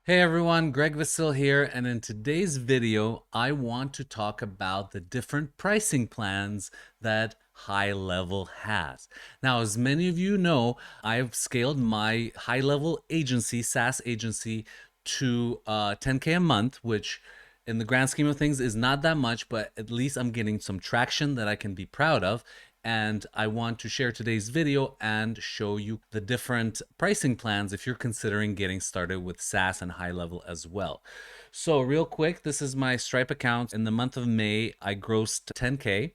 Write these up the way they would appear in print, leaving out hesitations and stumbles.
Hey everyone, Greg Vasil here, and in today's video, I want to talk about the different pricing plans that HighLevel has. Now, as many of you know, I've scaled my HighLevel agency, SaaS agency, to 10K a month, which in the grand scheme of things is not that much, but at least I'm getting some traction that I can be proud of. And I want to share today's video and show you the different pricing plans if you're considering getting started with SaaS and HighLevel as well. So real quick, this is my Stripe account. In the month of May, I grossed 10K,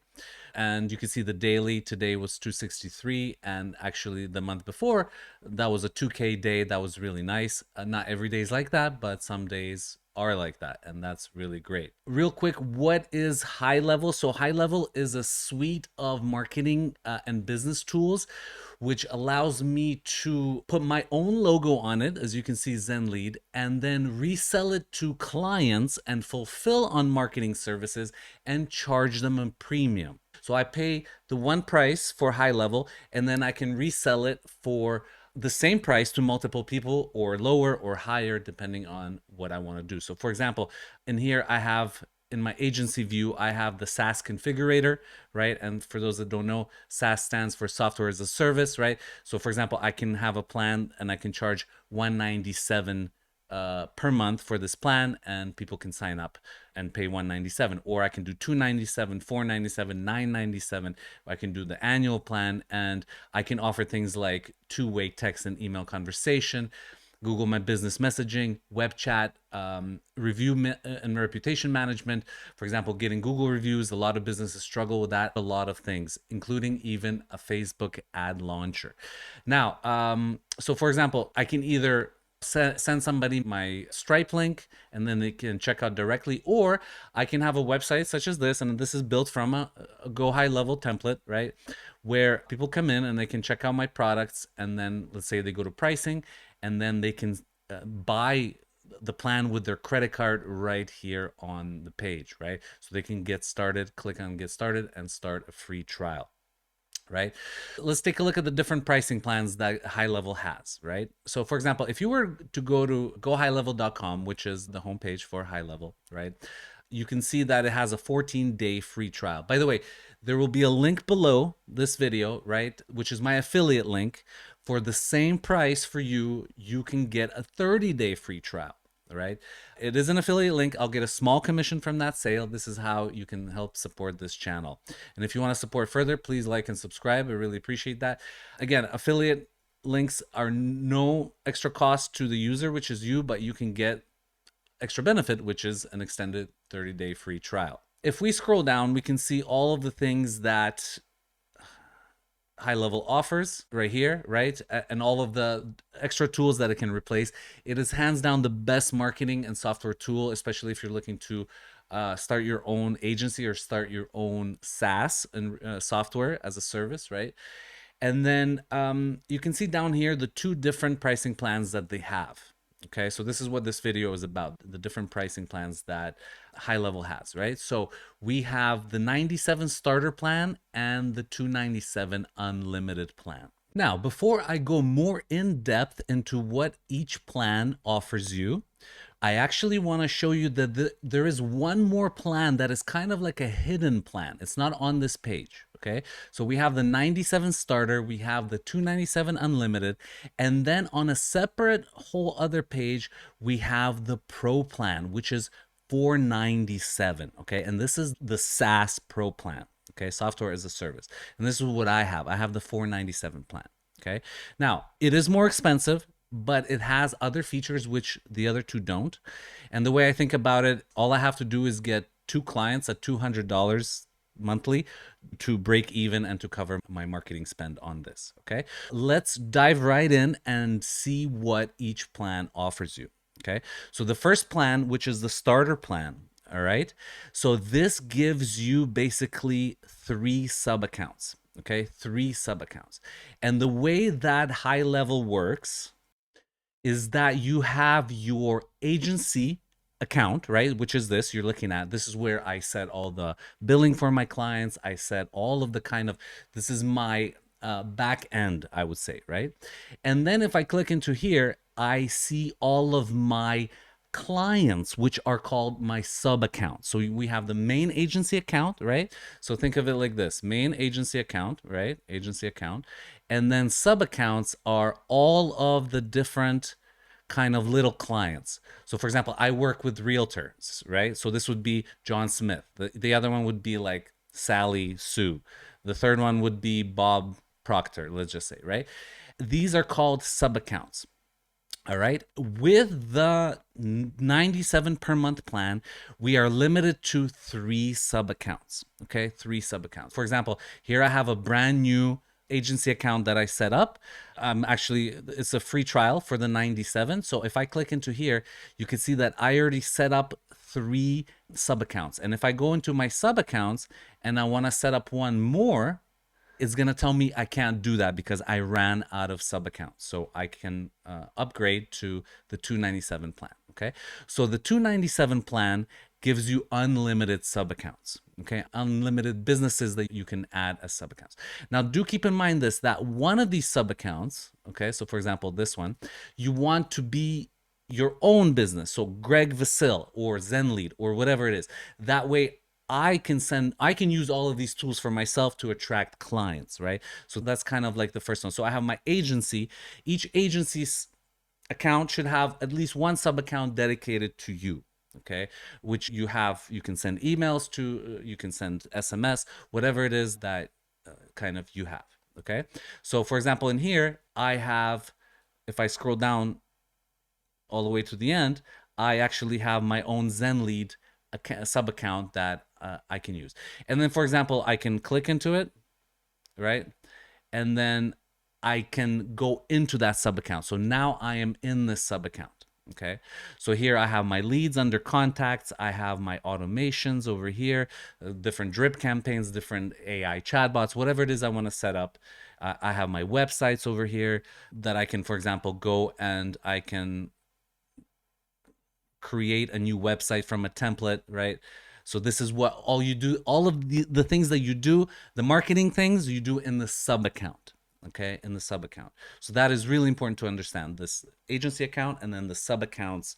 and you can see the daily today was 263, and actually the month before that was a 2K day. That was really nice. Not every day is like that, but some days are like that, and that's really great. Real quick, what is HighLevel? So HighLevel is a suite of marketing and business tools which allows me to put my own logo on it, as you can see, Zen Lead, and then resell it to clients and fulfill on marketing services and charge them a premium. So I pay the one price for HighLevel, and then I can resell it for the same price to multiple people, or lower or higher depending on what I want to do. So for example, in here I have, in my agency view, I have the SaaS Configurator, right? And for those that don't know, SaaS stands for software as a service, right? So for example, I can have a plan and I can charge 197 per month for this plan, and people can sign up and pay 197, or I can do 297, 497, 997. I can do the annual plan, and I can offer things like two-way text and email conversation, Google My Business messaging, web chat, review and reputation management. For example, getting Google reviews. A lot of businesses struggle with that. A lot of things, including even a Facebook ad launcher. Now, so for example, I can either send somebody my Stripe link and then they can check out directly, or I can have a website such as this, and this is built from a GoHighLevel template, right, where people come in and they can check out my products, and then let's say they go to pricing, and then they can buy the plan with their credit card right here on the page, right? So they can get started, click on get started, and start a free trial, right? Let's take a look at the different pricing plans that HighLevel has, right? So for example, if you were to go to GoHighLevel.com, which is the homepage for HighLevel, right, you can see that it has a 14-day free trial. By the way, there will be a link below this video, right, which is my affiliate link. For the same price for you, you can get a 30-day free trial, right? It is an affiliate link. I'll get a small commission from that sale. This is how you can help support this channel. And if you want to support further, please like and subscribe. I really appreciate that. Again, affiliate links are no extra cost to the user, which is you, but you can get extra benefit, which is an extended 30-day free trial. If we scroll down, we can see all of the things that HighLevel offers right here, right? And all of the extra tools that it can replace. It is hands down the best marketing and software tool, especially if you're looking to start your own agency or start your own SaaS and software as a service, right? And then you can see down here the two different pricing plans that they have. Okay, so this is what this video is about, the different pricing plans that HighLevel has, right? So we have the 97 starter plan and the 297 unlimited plan. Now, before I go more in depth into what each plan offers you, I actually want to show you that there is one more plan that is kind of like a hidden plan. It's not on this page. Okay, so we have the 97 starter, we have the 297 unlimited, and then on a separate whole other page, we have the Pro plan, which is 497. Okay, and this is the SaaS Pro plan. Okay, software as a service. And this is what I have. I have the 497 plan. Okay, now it is more expensive, but it has other features which the other two don't. And the way I think about it, all I have to do is get 2 clients at $200 monthly to break even and to cover my marketing spend on this. Okay, let's dive right in and see what each plan offers you. Okay, so the first plan, which is the starter plan, all right, so this gives you basically 3 sub accounts. Okay, 3 sub accounts. And the way that HighLevel works is that you have your agency account, right? Which is this you're looking at. This is where I set all the billing for my clients. I set all of the kind of, this is my back end, I would say, right? And then if I click into here, I see all of my clients, which are called my sub accounts. So we have the main agency account, right? So think of it like this: main agency account, right? Agency account. And then sub accounts are all of the different kind of little clients. So for example, I work with realtors, right? So this would be John Smith. The other one would be like Sally Sue. The third one would be Bob Proctor, let's just say, right? These are called sub accounts. All right. With the 97 per month plan, we are limited to 3 sub accounts. Okay. 3 sub accounts. For example, here I have a brand new agency account that I set up. Actually, it's a free trial for the 97. So if I click into here, you can see that I already set up 3 sub accounts. And if I go into my sub accounts and I want to set up one more, it's going to tell me I can't do that because I ran out of sub accounts. So I can upgrade to the 297 plan. Okay. So the 297 plan gives you unlimited sub accounts. Okay. Unlimited businesses that you can add as sub accounts. Now, do keep in mind this, that one of these sub accounts, okay, so for example, this one, you want to be your own business. So Greg Vasil or ZenLead or whatever it is. That way, I can use all of these tools for myself to attract clients, right? So that's kind of like the first one. So I have my agency. Each agency's account should have at least one sub account dedicated to you, okay? Which you can send emails to, you can send SMS, whatever it is that kind of you have, okay? So for example, in here, I have, if I scroll down all the way to the end, I actually have my own ZenLead sub account that I can use. And then, for example, I can click into it, right? And then I can go into that sub account. So now I am in this sub account. Okay. So here I have my leads under contacts. I have my automations over here, different drip campaigns, different AI chatbots, whatever it is I want to set up. I have my websites over here that I can, for example, go and I can create a new website from a template, right? So this is what all you do, all of the things that you do, the marketing things you do in the sub account, okay? In the sub account. So that is really important to understand, this agency account and then the sub accounts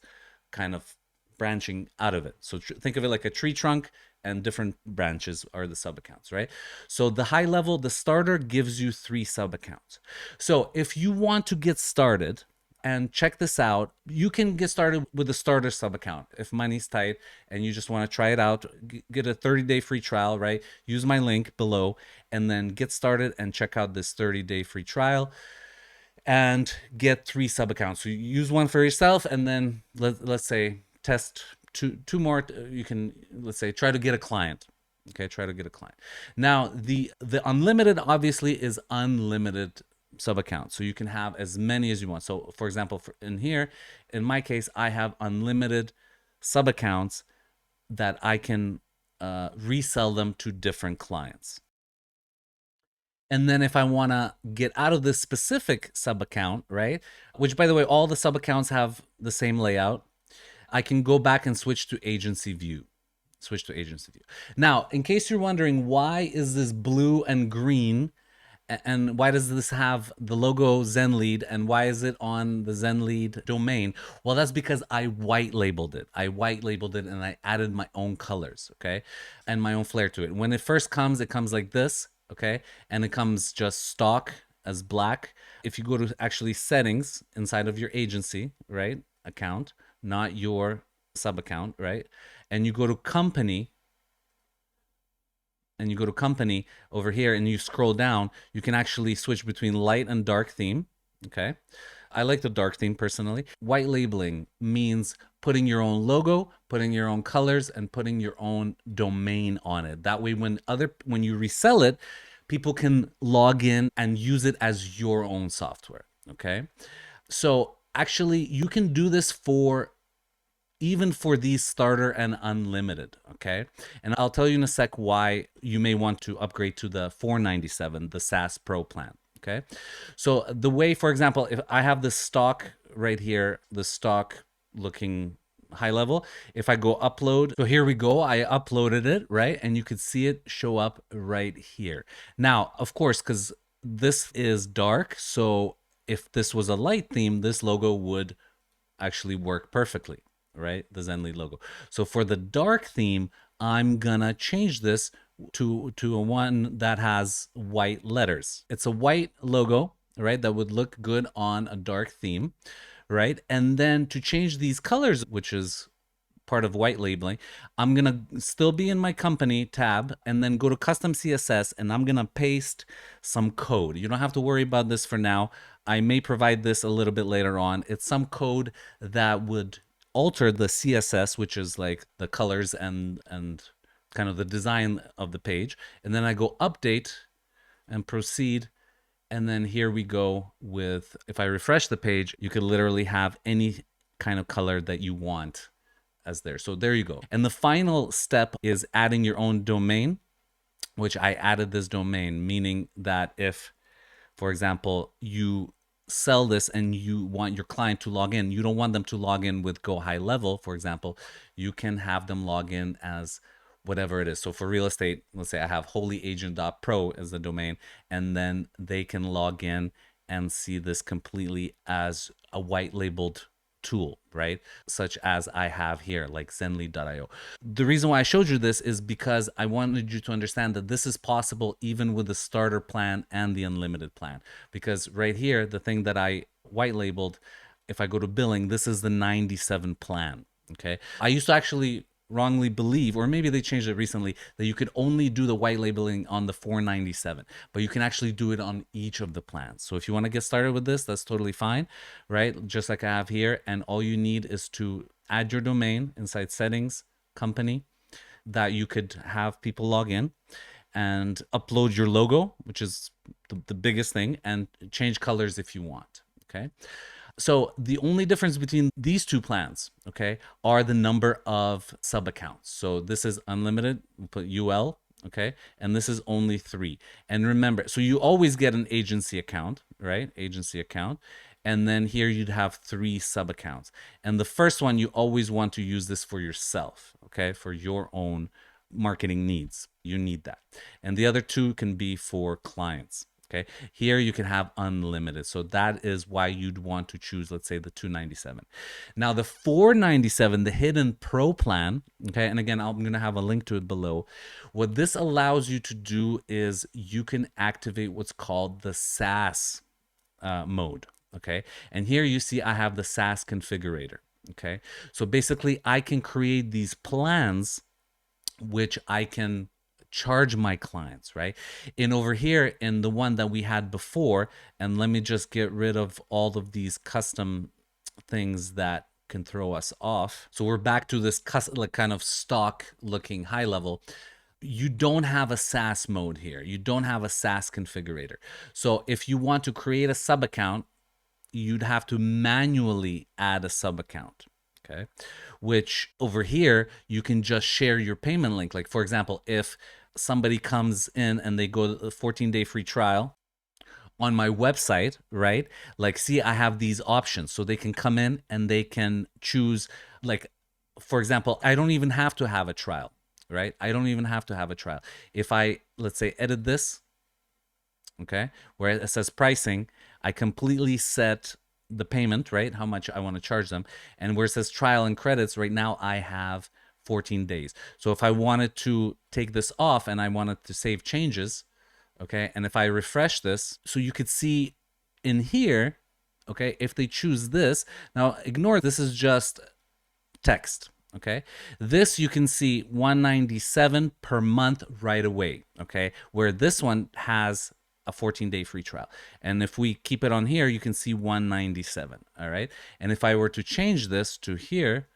kind of branching out of it. So think of it like a tree trunk and different branches are the sub accounts, right? So the high level, the starter gives you 3 sub accounts. So if you want to get started, and check this out, you can get started with a starter sub account if money's tight and you just want to try it out. Get a 30-day free trial, right? Use my link below and then get started and check out this 30-day free trial and get 3 sub accounts. So you use one for yourself and then let's say test two more. You can, let's say, try to get a client. Okay, try to get a client. Now the unlimited obviously is unlimited sub account, so you can have as many as you want. So for example, in here, in my case, I have unlimited sub accounts that I can resell them to different clients. And then if I want to get out of this specific sub account, right, which by the way, all the sub accounts have the same layout, I can go back and switch to agency view. Switch to agency view. Now, in case you're wondering, why is this blue and green? And why does this have the logo ZenLead and why is it on the ZenLead domain? Well, that's because I white labeled it. I white labeled it and I added my own colors, okay? And my own flair to it. When it first comes, it comes like this, okay? And it comes just stock as black. If you go to actually settings inside of your agency, right? Account, not your sub account, right? And you go to company, and you go to company over here and you scroll down, you can actually switch between light and dark theme. Okay. I like the dark theme personally. White labeling means putting your own logo, putting your own colors, and putting your own domain on it. That way, when you resell it, people can log in and use it as your own software. Okay. So actually, you can do this even for these starter and unlimited, okay? And I'll tell you in a sec why you may want to upgrade to the 497, the SaaS Pro Plan, okay? So the way, for example, if I have the stock right here, the stock looking high level, if I go upload, so here we go, I uploaded it, right? And you could see it show up right here. Now, of course, because this is dark, so if this was a light theme, this logo would actually work perfectly, right? The Zenly logo. So for the dark theme, I'm gonna change this to a one that has white letters. It's a white logo, right? That would look good on a dark theme, right? And then to change these colors, which is part of white labeling, I'm gonna still be in my company tab and then go to custom CSS, and I'm gonna paste some code. You don't have to worry about this for now. I may provide this a little bit later on. It's some code that would alter the CSS, which is like the colors and kind of the design of the page. And then I go update and proceed. And then here we go with, if I refresh the page, you could literally have any kind of color that you want as there. So there you go. And the final step is adding your own domain, which I added this domain, meaning that if, for example, you sell this and you want your client to log in, you don't want them to log in with GoHighLevel, for example, you can have them log in as whatever it is. So for real estate, let's say I have holyagent.pro as the domain, and then they can log in and see this completely as a white labeled tool, right? Such as I have here, like Zenly.io. The reason why I showed you this is because I wanted you to understand that this is possible even with the starter plan and the unlimited plan. Because right here, the thing that I white labeled, if I go to billing, this is the 97 plan, okay? I used to actually wrongly believe, or maybe they changed it recently, that you could only do the white labeling on the 497, but you can actually do it on each of the plans. So if you want to get started with this, that's totally fine, right? Just like I have here. And all you need is to add your domain inside settings, company, that you could have people log in, and upload your logo, which is the biggest thing, and change colors if you want, okay? So the only difference between these two plans, okay, are the number of sub accounts. So this is unlimited, we'll put UL, okay, and this is only 3. And remember, so you always get an agency account, right? Agency account. And then here you'd have 3 sub accounts. And the first one, you always want to use this for yourself, okay, for your own marketing needs. You need that. And the other 2 can be for clients. Okay, here you can have unlimited. So that is why you'd want to choose, let's say, the 297. Now the 497, the hidden pro plan, okay, and again, I'm going to have a link to it below. What this allows you to do is you can activate what's called the SaaS mode, okay? And here you see I have the SaaS Configurator, okay? So basically I can create these plans which I can charge my clients, right? And over here in the one that we had before, and let me just get rid of all of these custom things that can throw us off. So we're back to this like kind of stock looking high level. You don't have a SaaS mode here. You don't have a SaaS configurator. So if you want to create a sub account, you'd have to manually add a sub account. Okay, which over here you can just share your payment link. Like for example, if somebody comes in and they go to a 14-day free trial on my website, right? Like, see, I have these options, so they can come in and they can choose. Like, for example, I don't even have to have a trial, right? I don't even have to have a trial. If I, let's say, edit this, okay, where it says pricing, I completely set the payment, right? How much I want to charge them. And where it says trial and credits, right now I have 14 days. So if I wanted to take this off and I wanted to save changes, okay, and if I refresh this, so you could see in here, okay, if they choose this, now ignore this is just text, okay? This you can see 197 per month right away, okay? Where this one has a 14-day free trial. And if we keep it on here, you can see 197, all right? And if I were to change this to here,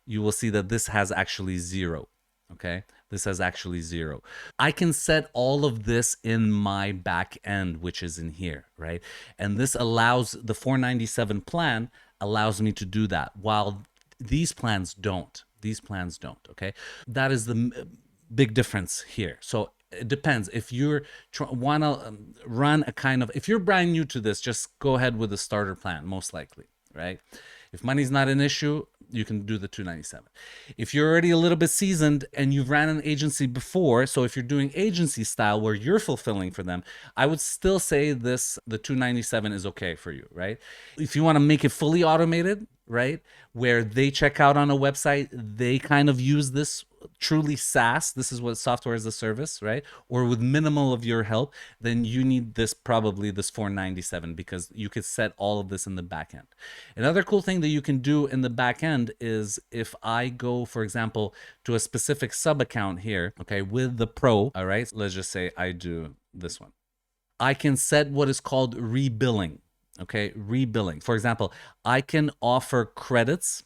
you will see that this has actually 0, okay? This has actually 0. I can set all of this in my back end, which is in here, right? And this allows, the 497 plan allows me to do that, while these plans don't. These plans don't, okay? That is the big difference here. So it depends. If you're want to run a kind of, if you're brand new to this, just go ahead with the starter plan, most likely, right? If money's not an issue, you can do the 297. If you're already a little bit seasoned and you've ran an agency before, so if you're doing agency style where you're fulfilling for them, I would still say the 297 is okay for you, right? If you want to make it fully automated, right, where they check out on a website, they kind of use this truly SaaS, this is what software as a service, right? Or with minimal of your help, then you need probably this 497, because you could set all of this in the back end. Another cool thing that you can do in the back end is if I go, for example, to a specific sub account here, okay, with the Pro, all right, let's just say I do this one. I can set what is called rebilling. Okay, rebilling. For example, I can offer credits,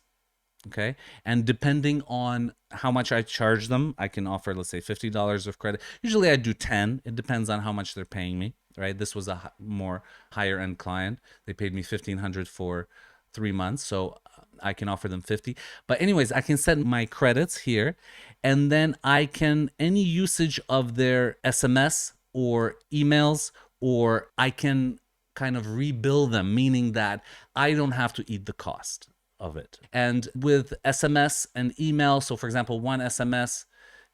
okay, and depending on how much I charge them, I can offer, let's say, $50 of credit. Usually I do 10. It depends on how much they're paying me, right? This was a more higher end client. They paid me $1,500 for 3 months, so I can offer them 50. But anyways, I can set my credits here, and then I can, any usage of their SMS or emails, or I can kind of rebill them, meaning that I don't have to eat the cost of it. And with SMS and email, so for example, one SMS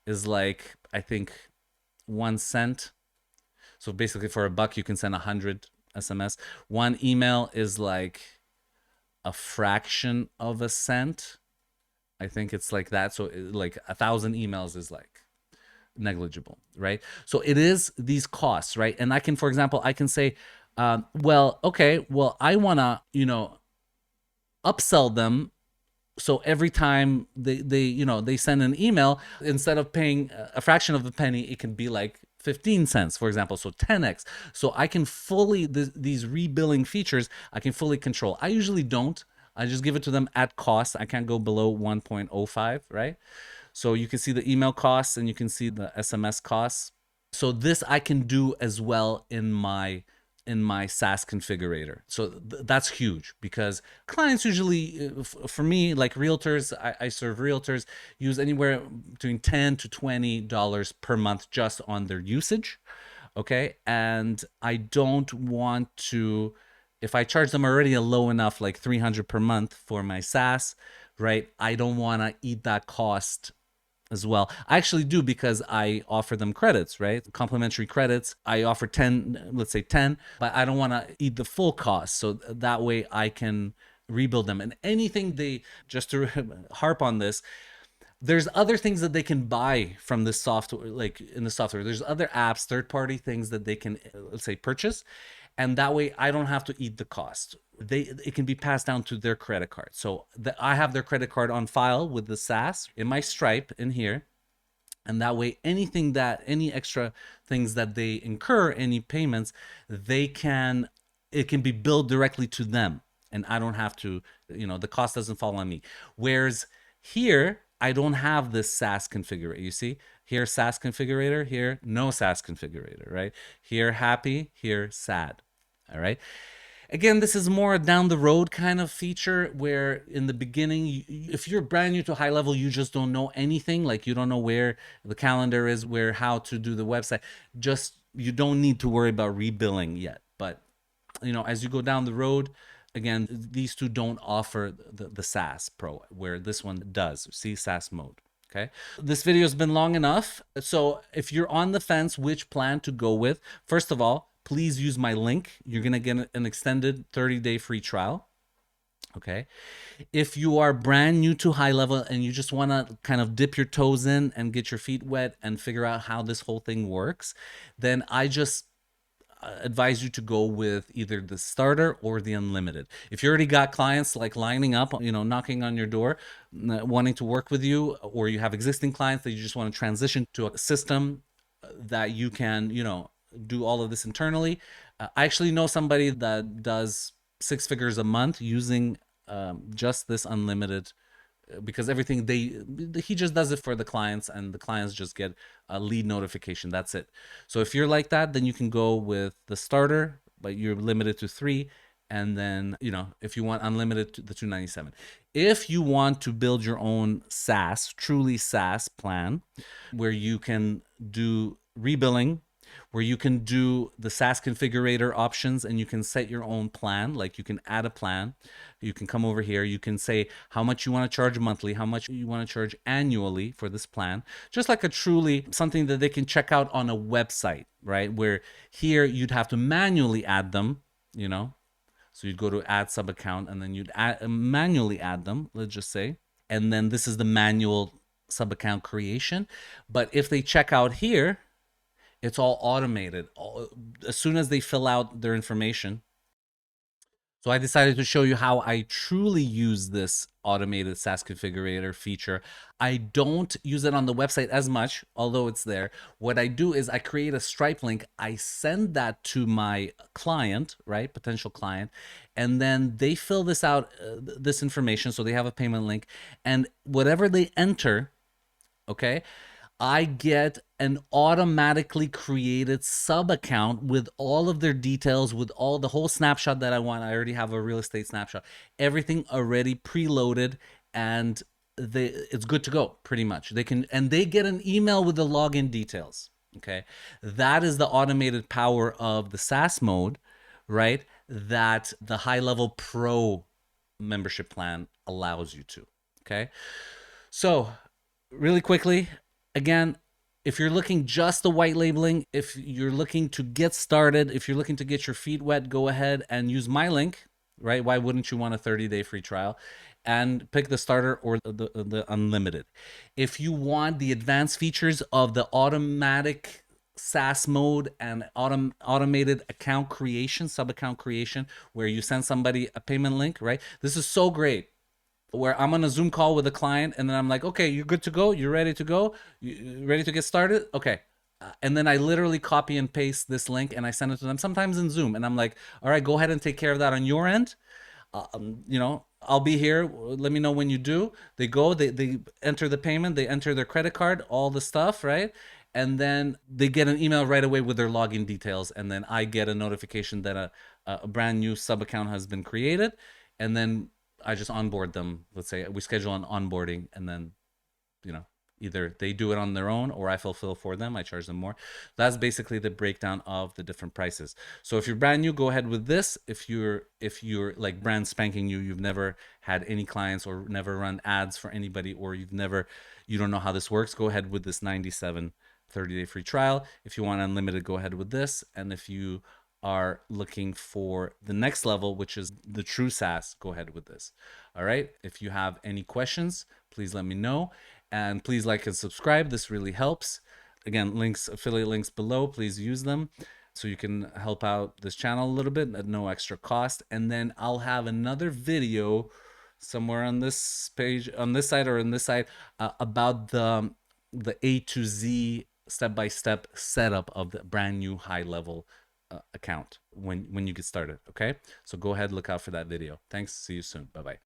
is like, I think, 1 cent. So basically for $1 you can send 100 SMS. One email is like a fraction of a cent. I think it's like that. So like 1,000 emails is like negligible, right? So it is these costs, right? And I can, for example, I can say, well, okay, well, I want to, upsell them. So every time they send an email, instead of paying a fraction of a penny, it can be like 15 cents, for example, so 10x. So I can fully, these rebilling features, I can fully control. I usually don't. I just give it to them at cost. I can't go below 1.05, right? So you can see the email costs and you can see the SMS costs. So this I can do as well in my SaaS configurator. So that's huge, because clients usually, for me, like realtors, I serve realtors, use anywhere between $10 to $20 per month just on their usage. Okay. And I don't want to, if I charge them already a low enough, like 300 per month for my SaaS, right? I don't want to eat that cost as well. I actually do, because I offer them credits, right? Complimentary credits. I offer 10, let's say 10, but I don't want to eat the full cost. So that way I can rebuild them. And anything just to harp on this, there's other things that they can buy from this software, like in the software. There's other apps, third-party things that they can, let's say, purchase. And that way I don't have to eat the cost. It can be passed down to their credit card. So I have their credit card on file with the SaaS in my Stripe in here. And that way, any extra things that they incur, any payments, it can be billed directly to them. And I don't have to, the cost doesn't fall on me. Whereas here, I don't have this SaaS configurator. You see, here SaaS configurator, here no SaaS configurator, right? Here happy, here sad. All right. Again, this is more down the road kind of feature, where in the beginning, if you're brand new to HighLevel, you just don't know anything, like you don't know where the calendar is, how to do the website. You don't need to worry about rebilling yet. But as you go down the road, again, these two don't offer the SaaS Pro, where this one does. See, SaaS mode. Okay. This video has been long enough. So if you're on the fence which plan to go with, first of all, please use my link. You're going to get an extended 30-day free trial. Okay. If you are brand new to HighLevel and you just want to kind of dip your toes in and get your feet wet and figure out how this whole thing works, then I just advise you to go with either the starter or the unlimited. If you already got clients like lining up, knocking on your door, wanting to work with you, or you have existing clients that you just want to transition to a system that you can, do all of this internally. I actually know somebody that does 6 figures a month using just this unlimited, because everything he just does it for the clients, and the clients just get a lead notification. That's it. So if you're like that, then you can go with the starter, but you're limited to 3. And then, if you want unlimited, the 297. If you want to build your own SaaS, truly SaaS plan, where you can do rebilling, where you can do the SaaS Configurator options and you can set your own plan. Like you can add a plan. You can come over here. You can say how much you want to charge monthly, how much you want to charge annually for this plan. Just like a truly something that they can check out on a website, right? Where here you'd have to manually add them, you know. So you'd go to add sub account and then you'd manually add them, let's just say. And then this is the manual sub account creation. But if they check out here, it's all automated. As soon as they fill out their information. So I decided to show you how I truly use this automated SaaS configurator feature. I don't use it on the website as much, although it's there. What I do is I create a Stripe link. I send that to my client, right? Potential client. And then they fill this out, this information. So they have a payment link. And whatever they enter, okay, I get an automatically created sub account with all of their details, with all the whole snapshot that I want. I already have a real estate snapshot, everything already preloaded, and it's good to go pretty much. They can, and they get an email with the login details. Okay, that is the automated power of the SaaS mode, right? That the HighLevel Pro membership plan allows you to. Okay, so really quickly, again, if you're looking just the white labeling, if you're looking to get started, if you're looking to get your feet wet, go ahead and use my link, right? Why wouldn't you want a 30-day free trial? And pick the starter or the unlimited. If you want the advanced features of the automatic SaaS mode and automated account creation, sub account creation, where you send somebody a payment link, right? This is so great, where I'm on a Zoom call with a client and then I'm like, okay, you're good to go. You're ready to go. You ready to get started? Okay. And then I literally copy and paste this link and I send it to them, sometimes in Zoom. And I'm like, all right, go ahead and take care of that on your end. You know, I'll be here. Let me know when you do. They go, they enter the payment, they enter their credit card, all the stuff, right? And then they get an email right away with their login details. And then I get a notification that a brand new sub account has been created. And then I just onboard them. Let's say we schedule an onboarding, and then, you know, either they do it on their own or I fulfill for them. I charge them more. That's basically the breakdown of the different prices. So if you're brand new, go ahead with this. If you're like brand spanking new, you've never had any clients or never run ads for anybody, or you don't know how this works, go ahead with this 97 30-day free trial. If you want unlimited, go ahead with this. And if you are looking for the next level, which is the true SaaS, go ahead with this. All right. If you have any questions, please let me know. And please like and subscribe. This really helps. Again, links, affiliate links below. Please use them so you can help out this channel a little bit at no extra cost. And then I'll have another video somewhere on this page, on this side or on this side, about the A to Z step-by-step setup of the brand new HighLevel account when you get started. Okay, so go ahead, look out for that video. Thanks. See you soon. Bye bye.